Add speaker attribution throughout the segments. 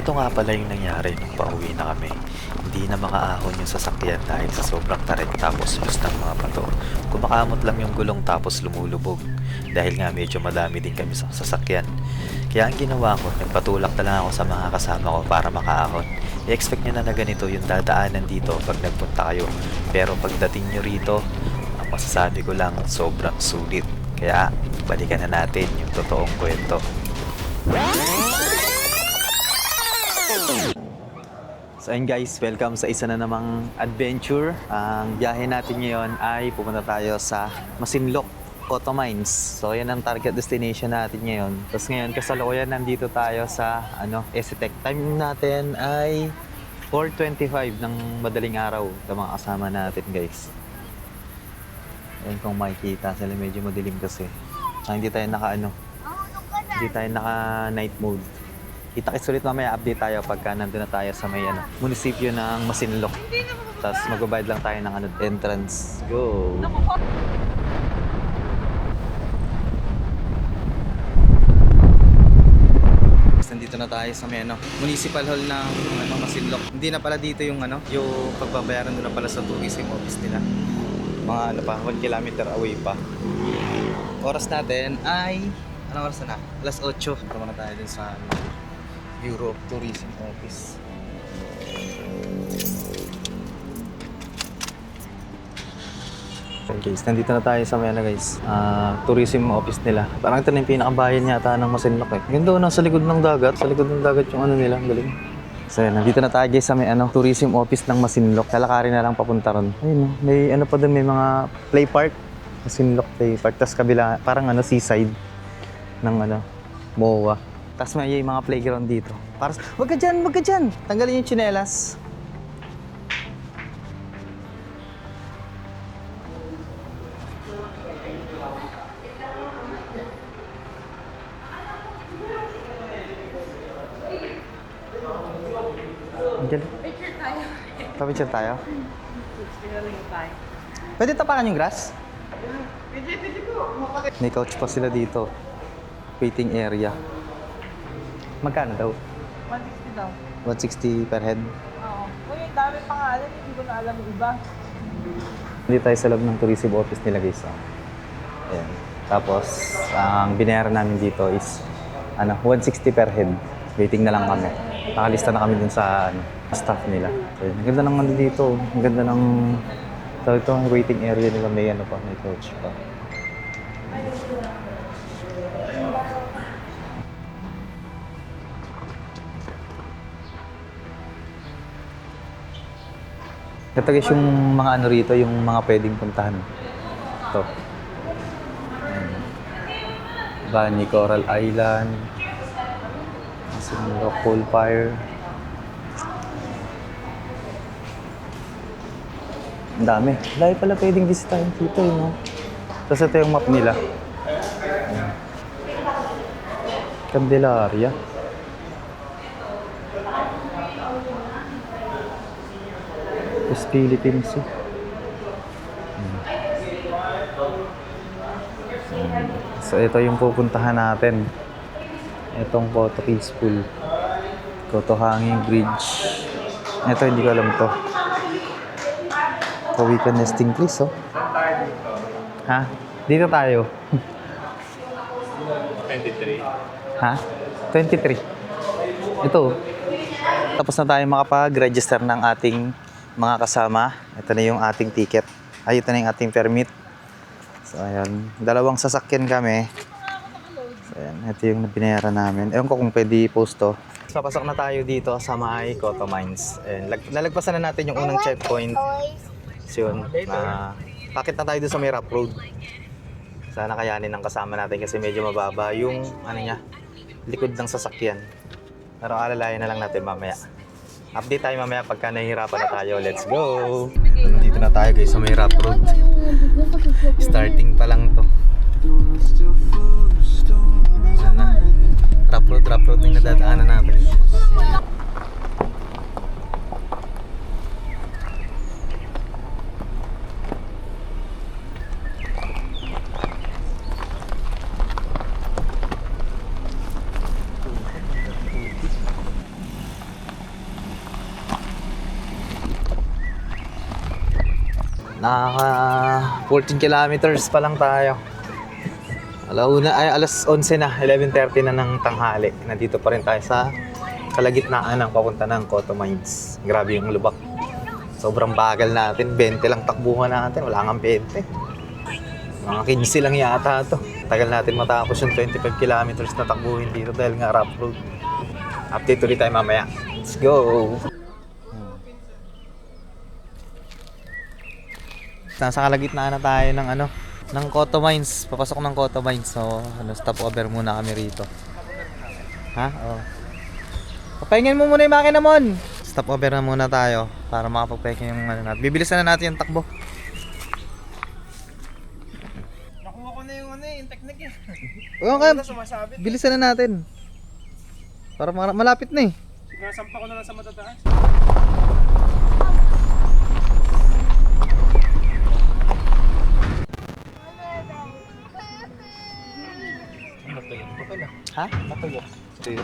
Speaker 1: Eto nga pala yung nangyari nung pauwi na kami. Hindi na makaahon yung sasakyan dahil sa sobrang tarik tapos lus ng mga bato. Kumakamot lang yung gulong tapos lumulubog. Dahil nga medyo madami din kami sa sasakyan. Kaya ang ginawa ko, nagpatulak na lang ako sa mga kasama ko para makaahon. I-expect nyo na ganito yung dadaanan dito pag nagpunta kayo. Pero pagdating nyo rito, ang masasabi ko lang sobrang sulit. Kaya balikan na natin yung totoong kwento. So ayun guys, welcome sa isa na namang adventure. Ang biyahe natin ngayon ay pupunta tayo sa Masinloc Cotto Mines. So yan ang target destination natin ngayon. Tapos ngayon kasalukuyan nandito tayo sa ECTEC. Time natin ay 4:25 ng madaling araw sa mga kasama natin guys. Ayun kung makikita sila, medyo madilim kasi. Hindi tayo hindi tayo naka night mode. Kita-kits ulit mamaya, update tayo pagka nandun na tayo sa may munisipyo ng Masinloc. Tapos magbabayad lang tayo ng entrance. Go! Nandito na tayo sa may Municipal Hall ng Masinloc. Hindi na pala dito yung yung pagbabayaran doon na pala sa tourism office nila. Mga 1 kilometer away pa. Oras natin ay anong oras na? 8:00. Tama na tayo dun sa Bureau of Tourism Office. Okay guys, nandito na tayo sa may guys, tourism office nila. Parang ito na yung pinakabayan yata ng Masinloc eh. Yun doon, nasa likod ng dagat. Sa likod ng dagat yung nila, ang galing. So yan, nandito na tayo guys sa may tourism office ng Masinloc. Lalakarin na lang papunta ron. Ayun, may pa doon, may mga play park. Masinloc play park. Tapos kabila, parang seaside ng MOA. Tapos may mga playground dito. Para wag ka dyan! Tanggalin yung tsinelas.
Speaker 2: Picture tayo.
Speaker 1: Pa-picture tayo? Pwede tapakan yung grass?
Speaker 2: Pwede ko.
Speaker 1: May couch pa sila dito. Waiting area. Magkano daw?
Speaker 2: 160 daw.
Speaker 1: 160 per head.
Speaker 2: Oo. Uy, ang dami pangalan. Hindi ko na alam yung iba.
Speaker 1: Hindi tayo sa loob ng tourism office nila guys. Ayan. Tapos, ang binayaran namin dito is 160 per head. Waiting na lang kami. Nakalista na kami dun sa staff nila. So, ang ganda ng dito. Ang ganda ng ito, waiting area nila. May may couch pa. Ito guys yung mga rito, yung mga pwedeng puntahan. Ito. Bani Coral Island. Masinloc Coal Fire. Ang dami. Dahil pala pwedeng bisitahin dito, no? Tapos ito yung map nila. Candelaria. Tapos Philippines. So ito yung pupuntahan natin. Itong Cotto Kids Pool. Cotto Hanging Bridge. Ito hindi ko alam to. Kawikan nesting place, oh. Ha? Dito tayo.
Speaker 3: 23.
Speaker 1: Ha? 23. Ito. Tapos na tayo makapag-register ng ating mga kasama. Ito na yung ating ticket. Ay, ito na yung ating permit. So, ayan. 2 sasakyan kami. So, ayan. Ito yung binayaran namin. Ewan ko kung pwede i-post to. Papasok na tayo dito sa may Cotto Mines. Nalagpasan na natin yung unang checkpoint. So, yun. Pakit na tayo doon sa may rough road. Sana kayanin ng kasama natin kasi medyo mababa yung likod ng sasakyan. Pero alalayan na lang natin mamaya. Update tayo mamaya pagka nahihirapan na tayo. Let's go! Nandito na tayo guys sa may rough road. Starting pa lang to. Sana. Rough road na yung nadadaanan natin. Naka 14 kilometers pa lang tayo. Alas 11 na, 11:30 na ng tanghali. Nandito pa rin tayo sa kalagitnaan ng papunta ng Cotto Mines. Grabe yung lubak. Sobrang bagal natin. 20 lang takbuhan natin. Wala nga 20. Mga 15 lang yata to. Tagal natin matapos yung 25 kilometers na takbuhin dito dahil nga rough road. Update ulit tayo mamaya. Let's go! Nasa kalagitnaan na tayo ng ng Cotto Mines. Papasok ng Cotto Mines. So, stopover muna kami rito. Ha? Oo. Papahingin mo muna yung makina mo. Stopover na muna tayo para makapagpahinga yung natin. Bibilisan na natin yung takbo.
Speaker 2: Nakuha ko na yung technique eh.
Speaker 1: Oo nga,
Speaker 2: Sumasabit.
Speaker 1: bilisan na natin. Para malapit na eh.
Speaker 2: Nasampa ko na lang sa matataas.
Speaker 1: Ha? Matuyo. Tuyo.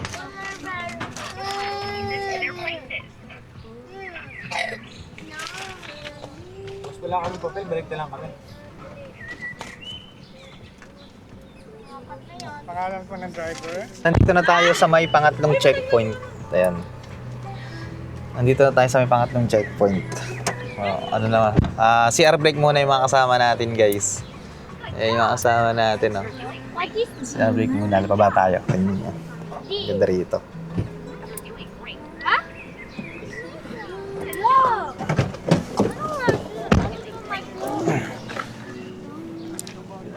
Speaker 2: Mas wala kami papel, balik na lang kami. Pangalan po ng driver?
Speaker 1: Nandito na tayo sa may pangatlong checkpoint. Ayan. Nandito na tayo sa may pangatlong checkpoint. Ano naman? CR break muna yung mga kasama natin, guys. Ayan yung mga kasama natin, oh. CR break muna. Ano pa ba tayo? Ganyan yan. Ganda rito.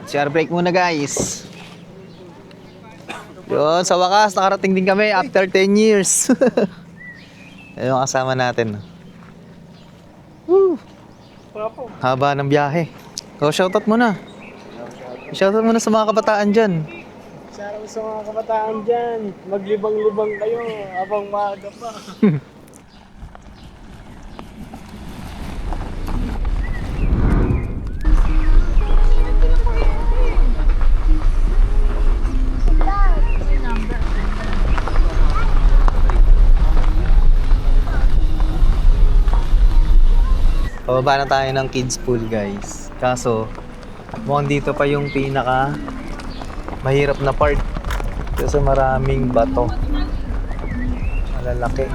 Speaker 1: CR break muna, guys. Yun, sa wakas, nakarating din kami after 10 years. Ayun yung kasama natin. Woo! Haba ng biyahe. So, shoutout muna. Shoutout muna sa mga kabataan dyan.
Speaker 2: Shoutout sa mga kabataan dyan. Maglibang-libang kayo habang maaga pa.
Speaker 1: Pababa na tayo ng kids pool, guys. Kaso, mukhang dito pa yung pinaka mahirap na part. Kasi maraming bato. Malalaki.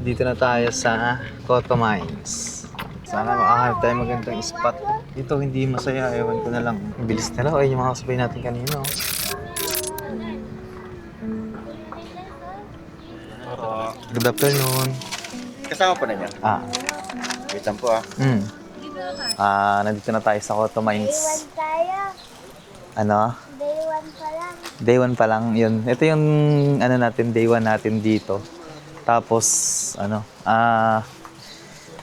Speaker 1: Dito na tayo sa Cotto Mines. Sana makahanap tayo magandang spot. Dito hindi masaya, ewan ko na lang. Ang bilis na lang. Ayun yung mga kasabay natin kanina. Good afternoon.
Speaker 3: Kasama po na niya. Wait lang po
Speaker 1: Nandito na tayo sa Cotto Mines.
Speaker 4: Day 1 tayo.
Speaker 1: Ano?
Speaker 4: Day 1 pa lang.
Speaker 1: Day 1 pa lang. Yun. Ito yung natin, day 1 natin dito. Tapos,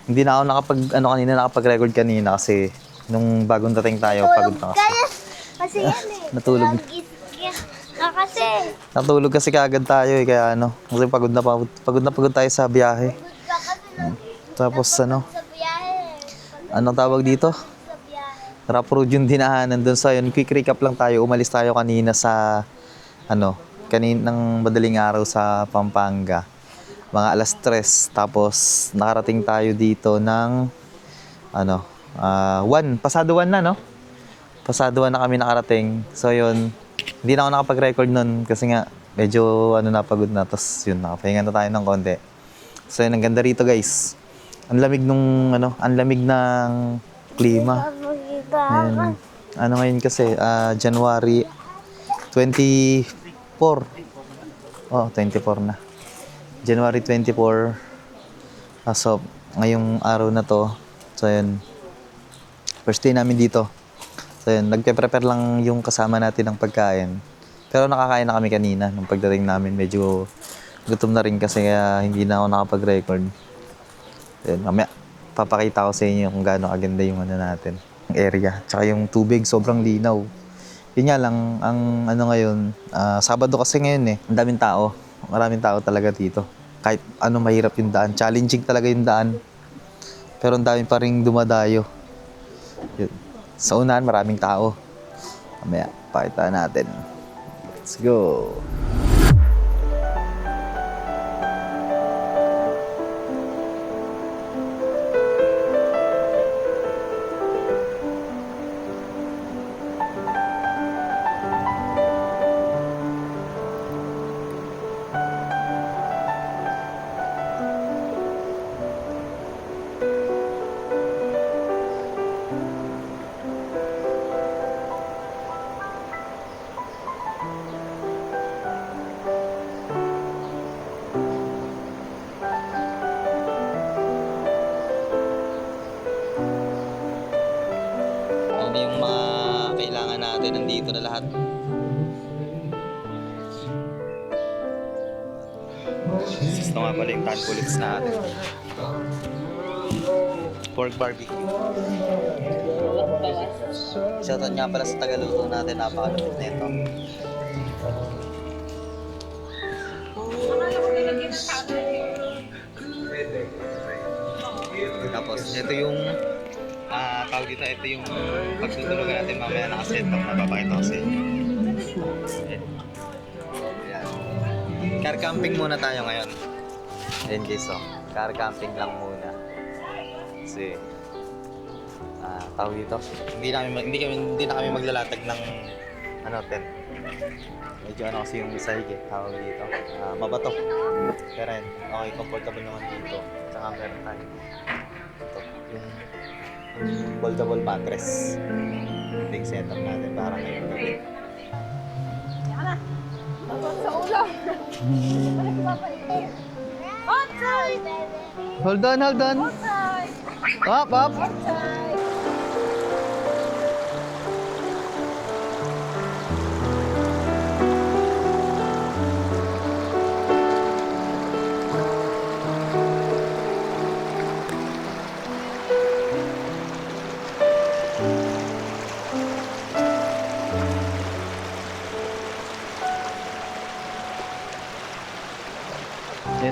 Speaker 1: hindi na ako nakapag-record kanina kasi nung bagong dating tayo, pagod na kasi.
Speaker 4: Kasi yan eh.
Speaker 1: Natulog.
Speaker 4: Kasi.
Speaker 1: Natulog kasi kaagad tayo kaya kasi pagod na pagod tayo sa biyahe. Tapos
Speaker 4: Sa biyahe.
Speaker 1: anong tawag dito?
Speaker 4: Sa biyahe.
Speaker 1: Rough road yung dinahanan doon sa yun. Quick recap lang tayo. Umalis tayo kanina sa kaninang madaling araw sa Pampanga. Mga alas 3. Tapos nakarating tayo dito ng 1. Pasado 1 na, no? Pasado 1 na kami nakarating. So yun, hindi na ako nakapag-record nun kasi nga medyo napagod na. Tapos yun, nakapahinga na tayo ng konti. So yun, ang ganda rito, guys. Ang lamig ang lamig ng klima. Ayan. Ngayon kasi, January 24. Oh, 24 na. January 24. So, ngayong araw na to, So yun, first day namin dito. So yun, nagpe-prepare lang yung kasama natin ng pagkain. Pero nakakain na kami kanina nung pagdating namin. Medyo gutom na rin kasi kaya hindi na ako nakapag-record. Yun, mamaya papakita ko sa inyo kung gaano kaganda yung ano natin, yung area. Tsaka yung tubig, sobrang linaw. Yun nga lang, ang ano ngayon, Sabado kasi ngayon eh. Ang daming tao. Maraming tao talaga dito. Kahit ano mahirap yung daan. Challenging talaga yung daan. Pero ang dami pa rin dumadayo. Yun. Sa unahan, maraming tao. Mamaya, pakita natin. Let's go! Ano yung mga kailangan natin, nandito na lahat. Ito nga pala yung tan bullets natin. Pork barbecue. Shoutout nga pala sa tagaluto natin, napakalupit na ito. Tapos ito yung tawag dito, ito yung pagtutulugan natin mamaya naka-set up na papakita ko sa inyo. Ayan. Car camping muna tayo ngayon. Ayan guys, so car camping lang muna. Kasi tawag dito, hindi na kami maglalatag ng tent. Medyo kasi yung sahig tawag dito. Mabato. Pero yun, okay, comfortable naman dito. Tsaka meron tayo ito, yung foldable mattress. Big setup natin para ngayong gabi. Hold on. Up.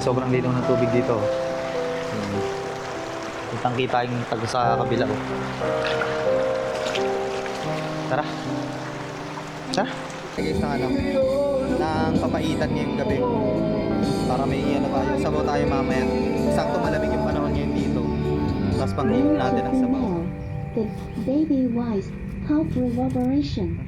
Speaker 1: Sobrang linaw ng tubig dito. Kitang-kita yung tago sa kabila. Tara. Guys, ng papaitan ngayong gabi. Para may tayo, sabaw tayo mamaya. Sakto malamig yung panahon ngayon dito. Tapos pang-init natin ang sabaw.
Speaker 5: The baby wise pulp reverberation.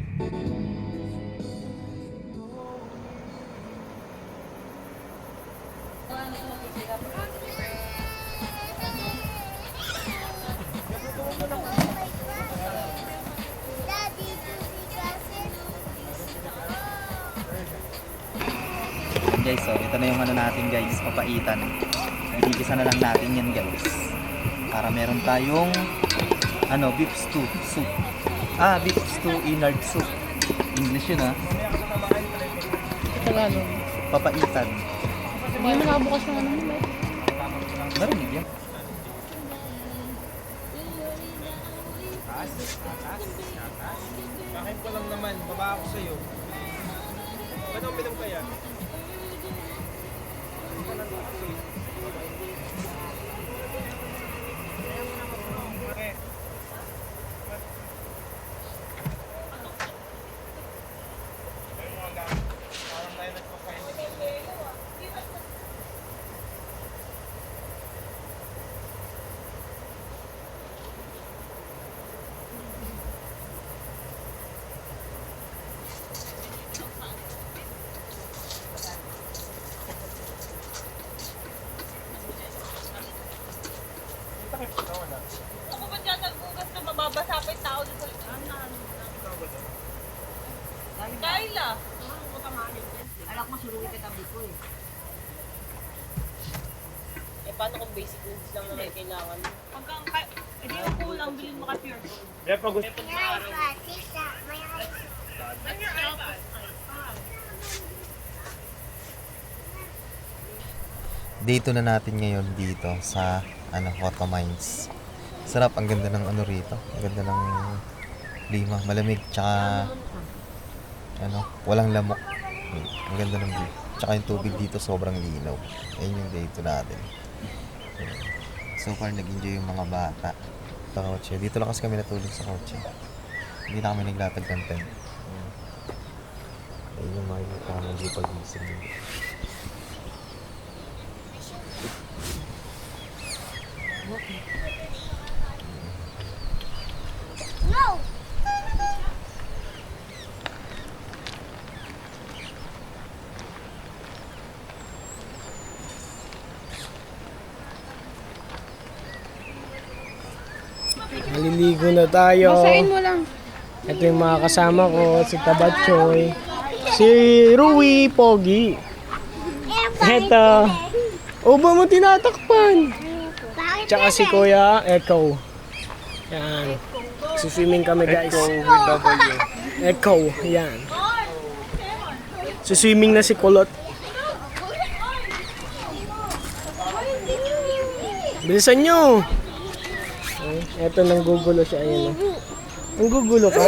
Speaker 1: Guys, so ito na yung natin guys, papaitan. Igigisa na lang natin yan guys. Para meron tayong beef stew soup. Beef stew inard soup. English yun
Speaker 6: Tagalog.
Speaker 1: Papaitan.
Speaker 6: Hindi mo nakabukas ng ano mo.
Speaker 1: Narinig yan.
Speaker 2: Bakit ko lang naman, baba ako sa'yo. Ba't ang bilang kaya?
Speaker 6: Ako ba dyan nagbugas na mababasa pa yung tao dito sa likod? Kayla! Alak mo, suruwi kita dito eh. Eh, paano kung basic needs lang naman kailangan? Hanggang, hindi yung kulang, bilhin mo ka pure gold.
Speaker 2: Kaya pag gusto
Speaker 4: May iPad, tita. May iPad.
Speaker 6: Ba't your iPad?
Speaker 1: Dito na natin ngayon dito sa Photo Mines. Sarap, ang ganda ng rito. Ang ganda ng klima, malamig, tsaka walang lamok. Ang ganda ng view. Tsaka yung tubig dito sobrang linaw. Ayun yung dito natin. So far nag-enjoy yung mga bata sa kotse. Dito lang kasi kami natulog sa kotse. Hindi na kami naglatag ng tent. Ayun yung makikita kami hindi pag-isip.
Speaker 4: No!
Speaker 2: maliligo na tayo.
Speaker 6: Basahin mo lang.
Speaker 2: Ito yung mga kasama ko, si Tabatchoy, si Rui Pogi. Ito. Ba mo tinatakpan?
Speaker 4: Bakit
Speaker 2: Tsaka si Kuya Echo. Yan. Swimming kami guys. Echo, yan. Swimming na si Kulot. Bilisan nyo! Eto nang gugulo siya, ayun. Ang gugulo ka?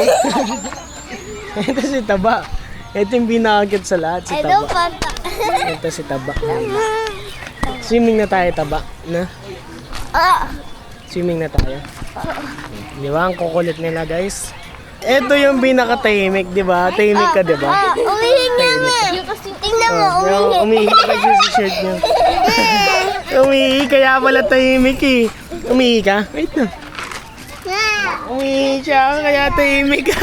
Speaker 2: Ito si Taba. Ito yung binakit sa lahat, si
Speaker 4: Hello,
Speaker 2: Taba.
Speaker 4: Papa.
Speaker 2: Ito si Taba. Swimming na tayo, Taba. Na? Swimming na tayo. Di ba? Ang kukulit nila, guys. Ito yung pinakatahimik, di ba? Tahimik ka, di ba?
Speaker 4: Umihi nga nga. Tingnan mo, umihi.
Speaker 2: Umihi kasi sa shirt niya. Umihi, kaya pala tahimik eh. Umihi ka? Wait na. Umihi siya, kaya tahimik ka.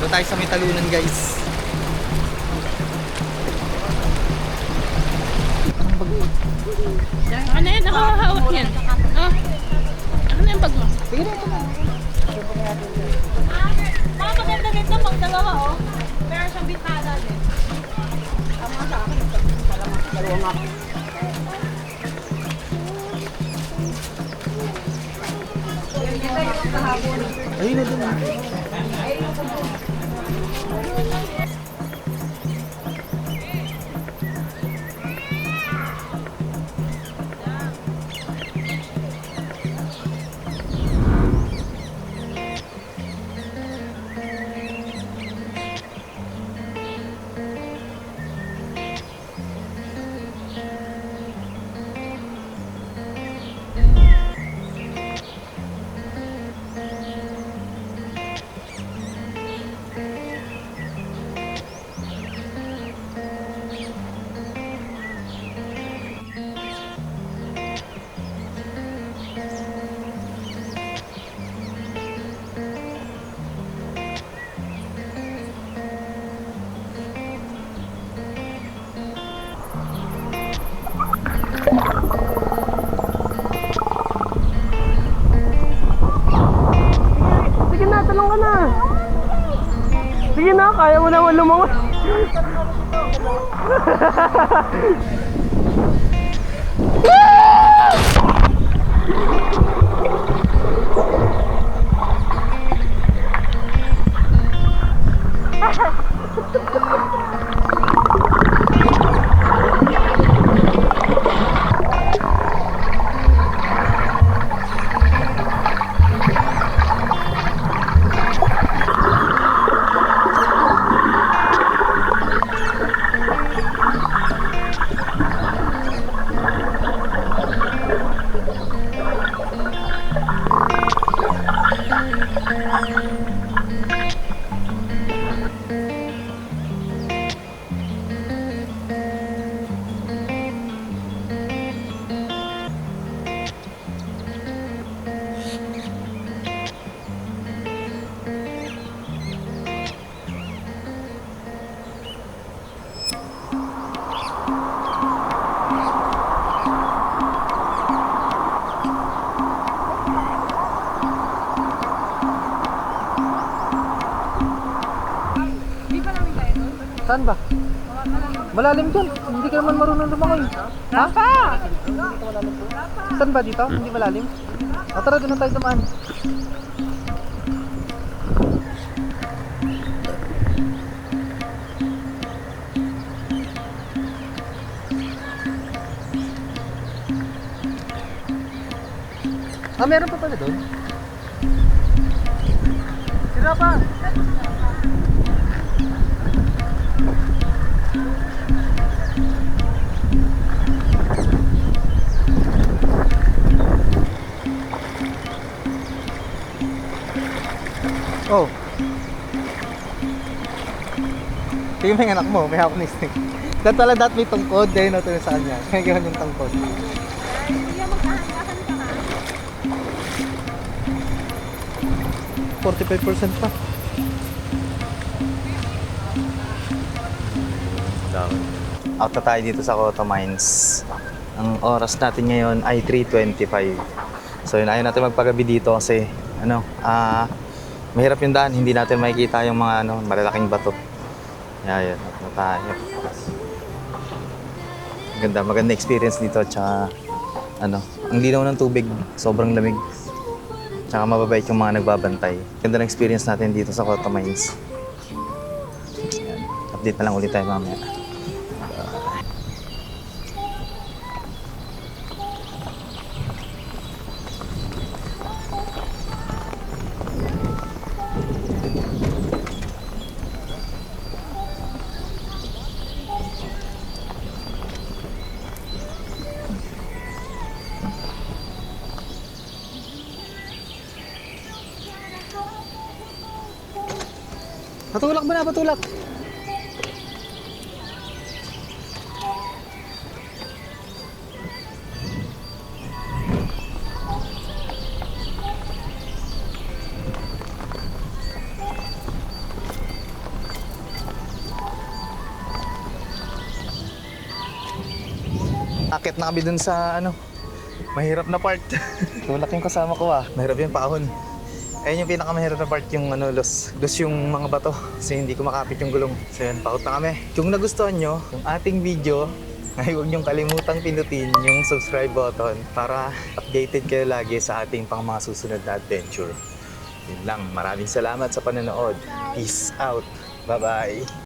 Speaker 1: Doon tayo sa may talunan, guys.
Speaker 6: Ano yan? Nakahawak yan. Ano yung bag mo? Sige na ito na. Maganda dito pag dalawa, oh. Pero siyang bitana din. Tama sa akin. Dalawa nga.
Speaker 2: Ayun na doon. Sige na, talong ka na. Sige na, kaya mo naman lumangon.
Speaker 1: Saan ba? Malalim dyan. Hindi ka naman marunong lumangoy. Ha? Saan ba dito? Hindi malalim? O tara, doon na tayo dumaan. Ah, meron pa pala doon? Sira pa! Oh. Tingnan mo yung anak mo, may hawak na stick. Dahil pala may tungkod, dahil natin sa kanya. Kaya gawin yung tungkod.
Speaker 6: Hindi magkahangasan ka nga.
Speaker 1: 45% pa. Out na tayo dito sa Cotto Mines. Ang oras natin ngayon ay 3:25. So yun, ayaw natin magpagabi dito kasi mahirap yung daan, hindi natin makikita yung mga malalaking bato. Yan, out na tayo. Maganda experience dito, tsaka ang linaw ng tubig, sobrang lamig. Tsaka mababait yung mga nagbabantay. Ganda ng experience natin dito sa Cotto Mines. Yan. Update na lang ulit tayo mamaya. Patulak mo na, patulak! Akit na kami dun sa mahirap na part. Tulak yung kasama ko mahirap yung paahon. Ayun yung pinakamahirap na part, yung los yung mga bato kasi hindi ko makapit yung gulong. So yan, paut na kami. Kung nagustuhan nyo yung ating video, ay huwag nyong kalimutang pindutin yung subscribe button para updated kayo lagi sa ating pang mga susunod na adventure. Yun lang, maraming salamat sa panonood. Peace out. Bye-bye.